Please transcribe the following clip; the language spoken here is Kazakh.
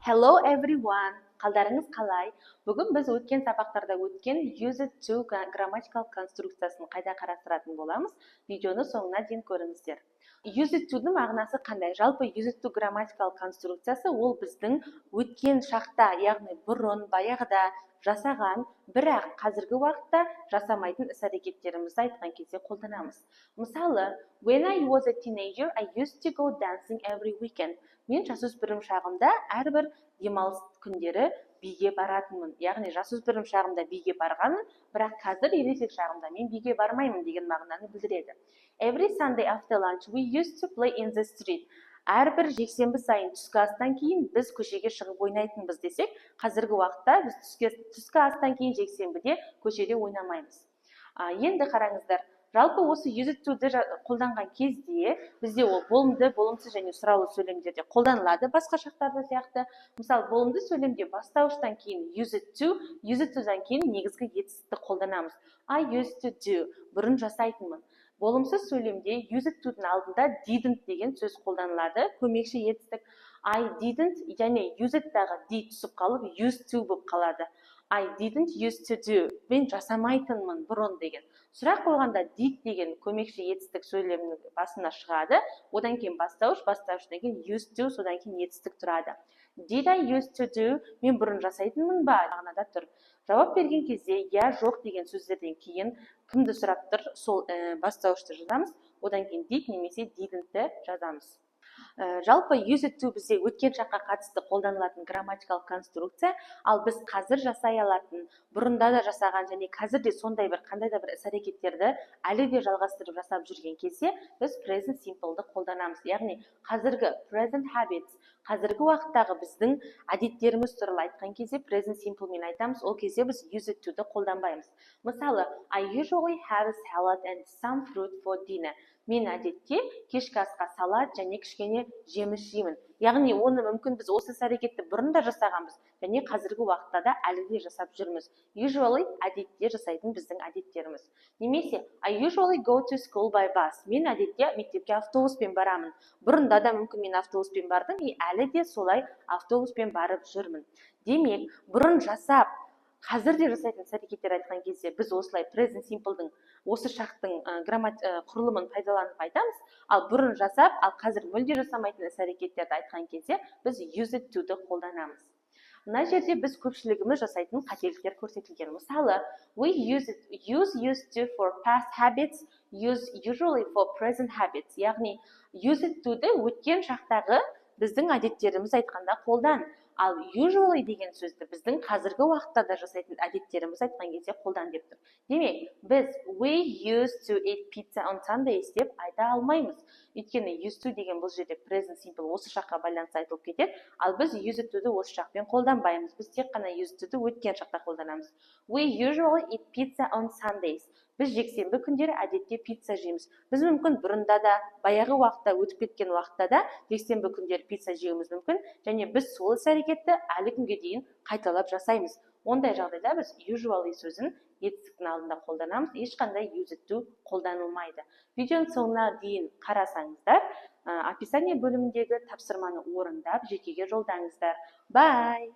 Hello everyone. Қалдарыңыз қалай? Бүгін біз өткен сабақтарда өткен use it to grammatical конструкциясын қайта қарастыратын боламыз. Видеоны соңына дейін көріңіздер. Use it to'ның мағынасы қандай? Жалпы use it to grammatical конструкциясы ол біздің өткен шақта, яғни бұрын, баяғыда жасаған, бірақ қазіргі уақытта жасамайтын іс-әрекеттерімізді айтқан кезде қолданамыз. Мысалы, when I was a teenager, I used to go dancing every weekend. Мен жасөспірім шағымда әрбір демалыс күндері биге баратынмын. Яғни жасөспірім шағымда биге барғанмын, бірақ қазір ересек шағымда мен биге бармаймын деген мағынаны білдіреді. Every Sunday after lunch we used to play in the street. Әрбір жексенбі сайын түскі астан кейін біз көшеге шығып ойнайтынбыз десек, қазіргі уақытта біз түскі астан кейін жексенбіде көшеде ойнамаймыз. Енді қараңыздар, жалпы осы use it to'ды қолданған кезде бізде ол болымды, болымсыз және сұраулы сөйлемдерде қолданылады, басқа шақтарда сияқты. Мысалы, болымды сөйлемде бастауыштан кейін use it to'дан кейін негізгі етістікті қолданамыз. I used to do, бұрын жасайтынмын. Болымсыз сөйлемде use it to'дың алдында didn't деген сөз қолданылады, көмекші етістік. I didn't және use it-дағы did түсіп қалып used to болып қалады. I didn't used to do, мен жасамайтынмын бұрын деген. Сұрақ қойғанда did деген көмекші етістік сөйлемнің басына шығады, одан кейін бастауыштан кейін used to, содан кейін етістік тұрады. Did I used to do, мен бұрын жасайтынмын ба мағынада тұр. Жауап берген кезде я, жоқ деген сөздерден кейін кімді сұрап тұр, сол бастауышты жазамыз, одан кейін did немесе didn't-ті жазамыз. Жалпы use it to бізде өткен шаққа қатысты қолданылатын грамматикалық конструкция, ал біз қазір жасай алатын, бұрында да жасаған және қазір де сондай бір қандай да бір іс-әрекеттерді әлі де жалғастырып жасап жүрген кезде біз present simple'ды қолданамыз. Яғни қазіргі present habits, қазіргі уақыттағы біздің әдеттеріміз туралы айтқан кезде present simple'мен айтамыз, ол кезде біз use it to'ды қолданбаймыз. Мысалы, I usually have a salad and some fruit for dinner. Мен әдетте кешкі асқа салат және кішкене жеміс жеймін. Яғни оны мүмкін біз осы іс-әрекетті бұрын да жасағанбыз және қазіргі уақытта да әлі де жасап жүрміз. Usually әдетте жасайтын біздің әдеттеріміз. Немесе I usually go to school by bus. Мен әдетте мектепке автобуспен барамын. Бұрында да мүмкін мен автобуспен бардым, әлі де солай автобуспен барып жүрмін. Демек, бұрын жасап, қазір де жасайтын іс-әрекеттер айтқан кезде біз осылай present simple'дың осы шақтың құрылымын пайдаланып айтамыз, ал бұрын жасап, ал қазір мүлде жасамайтын іс-әрекеттерді айтқан кезде біз use it to'ды қолданамыз. Мына жерде біз көпшілігіміз жасайтын қателіктер көрсетілген. Мысалы, we use used to for past habits, use usually for present habits. Яғни use it to'ды өткен шақтағы біздің әдеттеріміз айтқанда қолдан. Ал usually деген сөзді біздің қазіргі уақытта да жасайтын әдеттеріміз айтқан кезде қолдан деп тұр. Демек, біз we used to eat pizza on Sundays деп айта алмаймыз. Өйткені used to деген бұл жерде present simple осы шаққа байланысты айтылып кетеді, ал біз use it to'ды осы шақпен қолданбаймыз. Біз тек қана use it to'ды өткен шақта қолданамыз. We usually eat pizza on Sundays. Біз жексенбі күндері әдетте пицца жейміз. Біз мүмкін бұрында да, баяғы уақытта, өтіп кеткен уақытта да жексенбі күндері пицца жеуіміз мүмкін, және біз сол іс-әрекетті әлі күнге дейін қайталап жасаймыз. Ондай жағдайда біз usually сөзін етістіктің алдында қолданамыз, ешқандай use it to қолданылмайды. Видеоның соңына дейін қарасаңыздар, описание бөліміндегі тапсырманы орындап, жекеге жолдаңыздар. Bye!